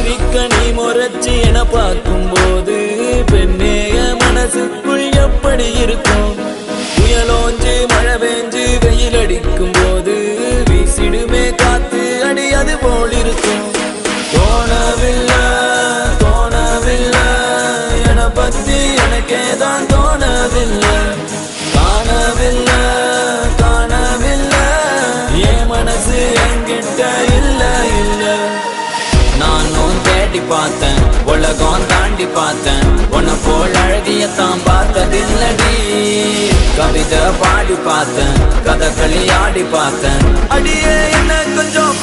சிரிக்க நீ முறைச்சி என பார்க்கும் போது பெண்ணேய மனசுக்குள் எப்படி இருக்கும்? புயலோஞ்சு மழை பெஞ்சு வெயில் அடிக்கும் போது வீசிடுமே காத்து அடி அது போல் இருக்கும். தோணவில்லை தோணவில்லை என பத்தி எனக்கேதான் தோணவில்லை. காணவில்லை காணவில்லை என் மனசு என்கிட்ட இல்ல இல்ல. நானும் தேடி பார்த்தேன் உலகம் தாண்டி பார்த்தேன் உன்னை போல் அழகியத்தான் பார்த்ததில்லடி. கவிதை பாடி பார்த்தேன் கதகளி ஆடி பார்த்தேன் அடியே என்ன கொஞ்சம்